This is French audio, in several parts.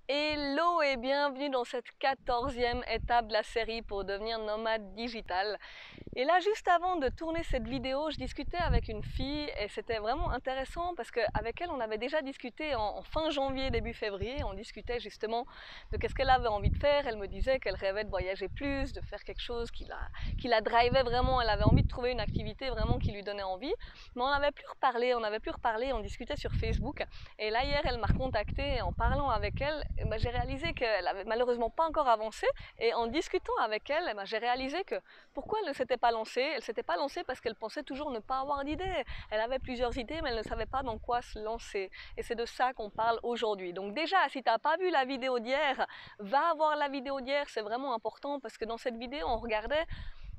Hello et bienvenue dans cette 14e étape de la série pour devenir nomade digital. Et là, juste avant de tourner cette vidéo, je discutais avec une fille et c'était vraiment intéressant parce qu'avec elle, on avait déjà discuté en fin janvier, début février. On discutait justement de qu'est-ce qu'elle avait envie de faire. Elle me disait qu'elle rêvait de voyager plus, de faire quelque chose qui la drivait vraiment. Elle avait envie de trouver une activité vraiment qui lui donnait envie. Mais on n'avait plus reparlé, on discutait sur Facebook. Et là, hier, elle m'a recontactée et en parlant avec elle, j'ai réalisé qu'elle avait malheureusement pas encore avancé. Et en discutant avec elle, j'ai réalisé que pourquoi elle ne s'était pas lancée? Elle ne s'était pas lancée parce qu'elle pensait toujours ne pas avoir d'idées. Elle avait plusieurs idées, mais elle ne savait pas dans quoi se lancer. Et c'est de ça qu'on parle aujourd'hui. Donc déjà, si tu n'as pas vu la vidéo d'hier, va voir la vidéo d'hier, c'est vraiment important parce que dans cette vidéo, on regardait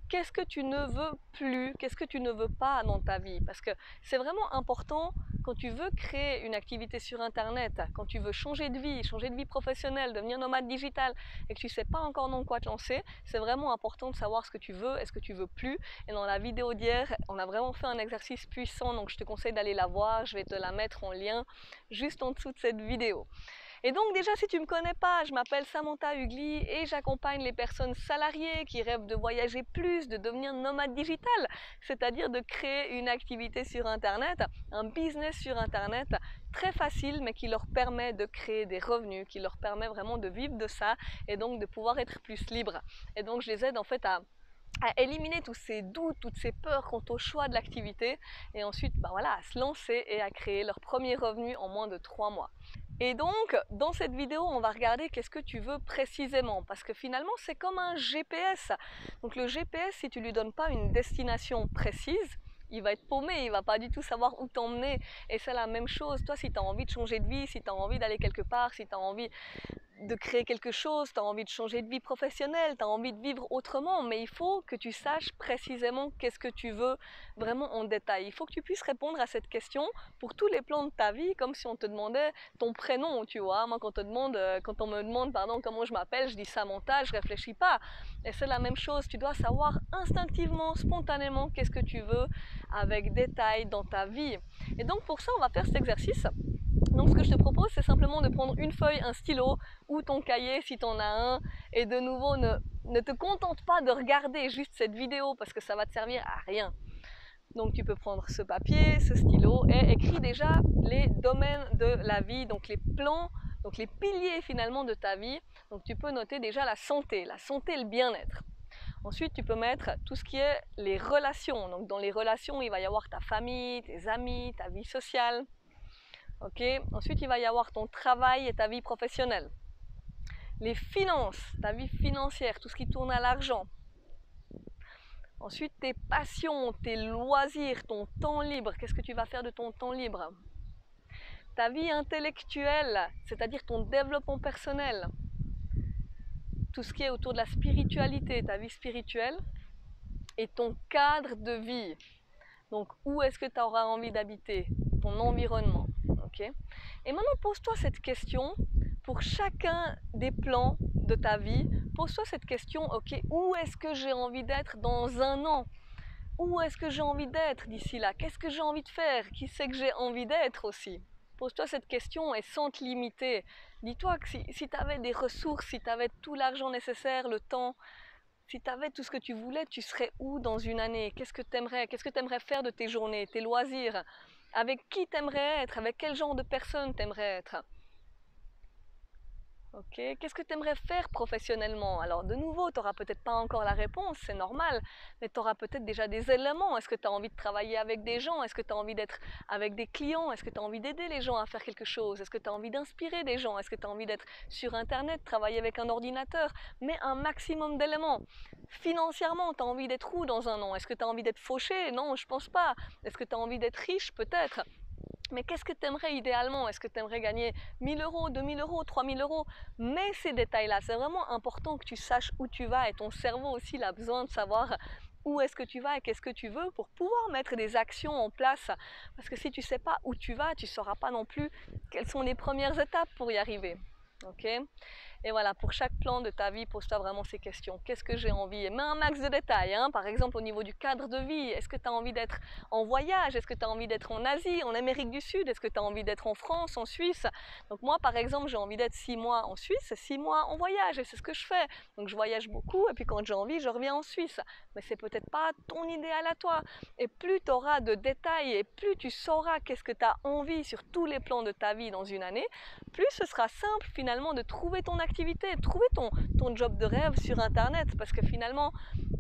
qu'est-ce que tu ne veux plus, qu'est-ce que tu ne veux pas dans ta vie. Parce que c'est vraiment important quand tu veux créer une activité sur Internet, quand tu veux changer de vie professionnelle, devenir nomade digital et que tu ne sais pas encore dans quoi te lancer, c'est vraiment important de savoir ce que tu veux et ce que tu veux plus. Et dans la vidéo d'hier, on a vraiment fait un exercice puissant, donc je te conseille d'aller la voir, je vais te la mettre en lien juste en dessous de cette vidéo. Et donc déjà, si tu ne me connais pas, je m'appelle Samantha Hugli et j'accompagne les personnes salariées qui rêvent de voyager plus, de devenir nomade digital, c'est-à-dire de créer une activité sur Internet, un business sur Internet très facile mais qui leur permet de créer des revenus, qui leur permet vraiment de vivre de ça et donc de pouvoir être plus libre. Et donc je les aide en fait à éliminer tous ces doutes, toutes ces peurs quant au choix de l'activité et ensuite à se lancer et à créer leur premier revenu en moins de 3 mois. Et donc, dans cette vidéo, on va regarder qu'est-ce que tu veux précisément, parce que finalement, c'est comme un GPS. Donc le GPS, si tu lui donnes pas une destination précise, il va être paumé, il va pas du tout savoir où t'emmener. Et c'est la même chose, toi, si tu as envie de changer de vie, si tu as envie d'aller quelque part, si tu as envie de créer quelque chose, tu as envie de changer de vie professionnelle, tu as envie de vivre autrement, mais il faut que tu saches précisément qu'est-ce que tu veux vraiment en détail. Il faut que tu puisses répondre à cette question pour tous les plans de ta vie, comme si on te demandait ton prénom, tu vois. Moi, quand on me demande comment je m'appelle, je dis Samantha, je réfléchis pas. Et c'est la même chose, tu dois savoir instinctivement, spontanément, qu'est-ce que tu veux avec détail dans ta vie. Et donc pour ça, on va faire cet exercice. Donc ce que je te propose, c'est simplement de prendre une feuille, un stylo ou ton cahier si tu en as un. Et de nouveau, ne te contente pas de regarder juste cette vidéo parce que ça va te servir à rien. Donc tu peux prendre ce papier, ce stylo et écris déjà les domaines de la vie, donc les plans, donc les piliers finalement de ta vie. Donc tu peux noter déjà la santé et le bien-être. Ensuite, tu peux mettre tout ce qui est les relations. Donc dans les relations, il va y avoir ta famille, tes amis, ta vie sociale. Ok. Ensuite, il va y avoir ton travail et ta vie professionnelle. Les finances, ta vie financière, tout ce qui tourne à l'argent. Ensuite, tes passions, tes loisirs, ton temps libre. Qu'est-ce que tu vas faire de ton temps libre? Ta vie intellectuelle, c'est-à-dire ton développement personnel. Tout ce qui est autour de la spiritualité, ta vie spirituelle. Et ton cadre de vie. Donc, où est-ce que tu auras envie d'habiter? Ton environnement. Okay. Et maintenant, pose-toi cette question pour chacun des plans de ta vie. Pose-toi cette question, ok, où est-ce que j'ai envie d'être dans un an? Où est-ce que j'ai envie d'être d'ici là? Qu'est-ce que j'ai envie de faire? Qui c'est que j'ai envie d'être aussi? Pose-toi cette question et sans te limiter. Dis-toi que si tu avais des ressources, si tu avais tout l'argent nécessaire, le temps, si tu avais tout ce que tu voulais, tu serais où dans une année? Qu'est-ce que tu aimerais faire de tes journées, tes loisirs? Avec qui tu aimerais être? Avec quel genre de personne tu aimerais être? Ok, qu'est-ce que tu aimerais faire professionnellement? Alors de nouveau, tu n'auras peut-être pas encore la réponse, c'est normal, mais tu auras peut-être déjà des éléments. Est-ce que tu as envie de travailler avec des gens? Est-ce que tu as envie d'être avec des clients? Est-ce que tu as envie d'aider les gens à faire quelque chose? Est-ce que tu as envie d'inspirer des gens? Est-ce que tu as envie d'être sur Internet, travailler avec un ordinateur? Mais un maximum d'éléments. Financièrement, tu as envie d'être où dans un an? Est-ce que tu as envie d'être fauché? Non, je pense pas. Est-ce que tu as envie d'être riche? Peut-être. Mais qu'est-ce que tu aimerais idéalement? Est-ce que tu aimerais gagner 1000 euros, 2000 euros, 3000 euros? Mais ces détails-là, c'est vraiment important que tu saches où tu vas et ton cerveau aussi il a besoin de savoir où est-ce que tu vas et qu'est-ce que tu veux pour pouvoir mettre des actions en place. Parce que si tu ne sais pas où tu vas, tu ne sauras pas non plus quelles sont les premières étapes pour y arriver. Ok. Et voilà, pour chaque plan de ta vie, pose-toi vraiment ces questions. Qu'est-ce que j'ai envie? Et mets un max de détails, hein. Par exemple, au niveau du cadre de vie, est-ce que tu as envie d'être en voyage? Est-ce que tu as envie d'être en Asie, en Amérique du Sud? Est-ce que tu as envie d'être en France, en Suisse? Donc moi, par exemple, j'ai envie d'être 6 mois en Suisse, 6 mois en voyage, et c'est ce que je fais. Donc je voyage beaucoup, et puis quand j'ai envie, je reviens en Suisse. Mais c'est peut-être pas ton idéal à toi. Et plus tu auras de détails, et plus tu sauras qu'est-ce que tu as envie sur tous les plans de ta vie dans une année, plus ce sera simple finalement de trouver ton activité, de trouver ton job de rêve sur Internet, parce que finalement,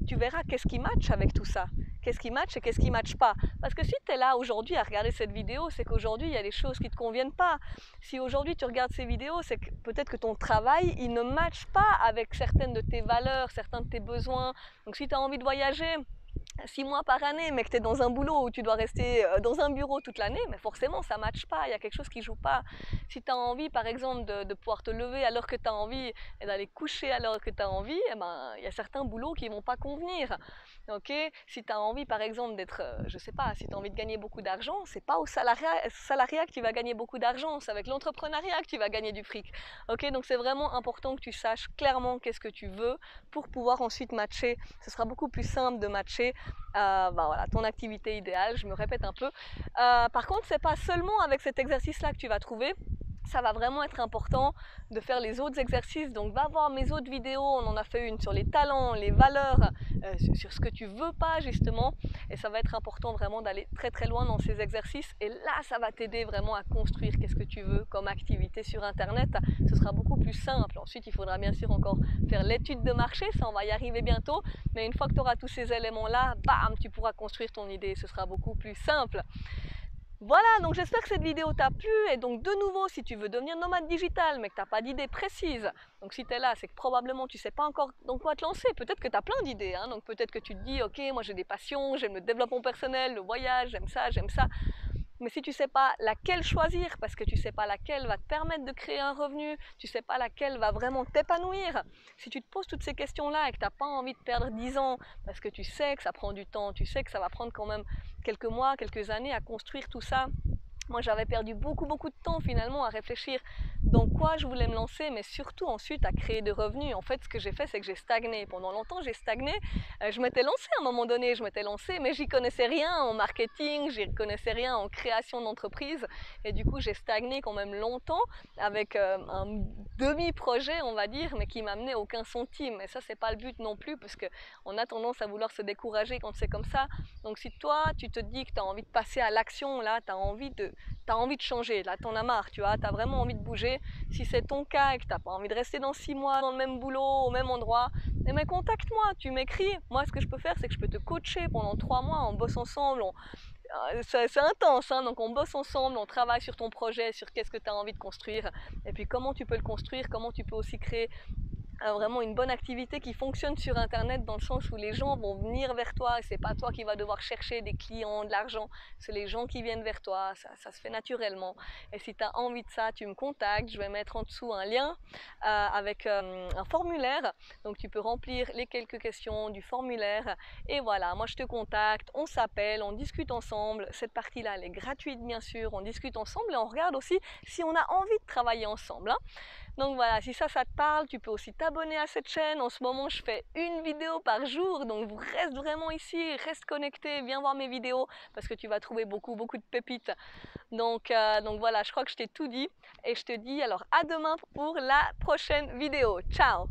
tu verras qu'est-ce qui match avec tout ça. Qu'est-ce qui match et qu'est-ce qui match pas. Parce que si tu es là aujourd'hui à regarder cette vidéo, c'est qu'aujourd'hui, il y a des choses qui ne te conviennent pas. Si aujourd'hui tu regardes ces vidéos, c'est que peut-être que ton travail, il ne matche pas avec certaines de tes valeurs, certains de tes besoins. Donc si tu as envie de voyager 6 mois par année, mais que tu es dans un boulot où tu dois rester dans un bureau toute l'année, mais forcément ça ne matche pas, il y a quelque chose qui ne joue pas. Si tu as envie par exemple de pouvoir te lever à l'heure que tu as envie et d'aller coucher à l'heure que tu as envie, eh ben, il y a certains boulots qui ne vont pas convenir. Okay. Si tu as envie par exemple d'être, je sais pas, si tu as envie de gagner beaucoup d'argent, c'est pas au salariat que tu vas gagner beaucoup d'argent, c'est avec l'entrepreneuriat que tu vas gagner du fric. Okay. Donc c'est vraiment important que tu saches clairement qu'est-ce que tu veux pour pouvoir ensuite matcher. Ce sera beaucoup plus simple de matcher voilà, ton activité idéale, je me répète un peu. Par contre, c'est pas seulement avec cet exercice-là que tu vas trouver. Ça va vraiment être important de faire les autres exercices. Donc va voir mes autres vidéos, on en a fait une sur les talents, les valeurs, sur ce que tu veux pas justement. Et ça va être important vraiment d'aller très très loin dans ces exercices. Et là, ça va t'aider vraiment à construire qu'est-ce que tu veux comme activité sur Internet. Ce sera beaucoup plus simple. Ensuite, il faudra bien sûr encore faire l'étude de marché, ça on va y arriver bientôt. Mais une fois que tu auras tous ces éléments-là, bam, tu pourras construire ton idée. Ce sera beaucoup plus simple. Voilà, donc j'espère que cette vidéo t'a plu, et donc de nouveau, si tu veux devenir nomade digital mais que tu n'as pas d'idée précise, donc si tu es là, c'est que probablement tu ne sais pas encore dans quoi te lancer, peut-être que tu as plein d'idées, hein, donc peut-être que tu te dis, ok, moi j'ai des passions, j'aime le développement personnel, le voyage, j'aime ça, mais si tu ne sais pas laquelle choisir, parce que tu ne sais pas laquelle va te permettre de créer un revenu, tu ne sais pas laquelle va vraiment t'épanouir, si tu te poses toutes ces questions-là et que tu n'as pas envie de perdre 10 ans, parce que tu sais que ça prend du temps, tu sais que ça va prendre quand même quelques mois, quelques années à construire tout ça. Moi, j'avais perdu beaucoup de temps finalement à réfléchir dans quoi je voulais me lancer, mais surtout ensuite à créer des revenus. En fait, ce que j'ai fait, c'est que j'ai stagné. Pendant longtemps, j'ai stagné. Je m'étais lancée à un moment donné, mais j'y connaissais rien en marketing, j'y connaissais rien en création d'entreprise. Et du coup, j'ai stagné quand même longtemps avec un demi-projet, on va dire, mais qui m'amenait aucun centime. Et ça, c'est pas le but non plus, parce qu'on a tendance à vouloir se décourager quand c'est comme ça. Donc si toi, tu te dis que tu as envie de passer à l'action, là, tu as envie de changer, là, t'en as marre, tu vois, tu as vraiment envie de bouger. Si c'est ton cas et que tu n'as pas envie de rester dans 6 mois dans le même boulot, au même endroit, eh bien, contacte-moi, tu m'écris. Moi, ce que je peux faire, c'est que je peux te coacher pendant 3 mois, on bosse ensemble, c'est intense, hein, donc on bosse ensemble, on travaille sur ton projet, sur qu'est-ce que tu as envie de construire, et puis comment tu peux le construire, comment tu peux aussi créer vraiment une bonne activité qui fonctionne sur Internet, dans le sens où les gens vont venir vers toi et c'est pas toi qui vas devoir chercher des clients, de l'argent, c'est les gens qui viennent vers toi, ça se fait naturellement. Et si tu as envie de ça, tu me contactes, je vais mettre en dessous un lien avec un formulaire, donc tu peux remplir les quelques questions du formulaire et voilà, moi je te contacte, on s'appelle, on discute ensemble, cette partie-là elle est gratuite bien sûr, on discute ensemble et on regarde aussi si on a envie de travailler ensemble, hein. Donc voilà, si ça te parle, tu peux aussi t'abonner à cette chaîne. En ce moment, je fais une vidéo par jour, donc reste vraiment ici, reste connecté, viens voir mes vidéos parce que tu vas trouver beaucoup de pépites. Donc voilà, je crois que je t'ai tout dit et je te dis alors à demain pour la prochaine vidéo. Ciao!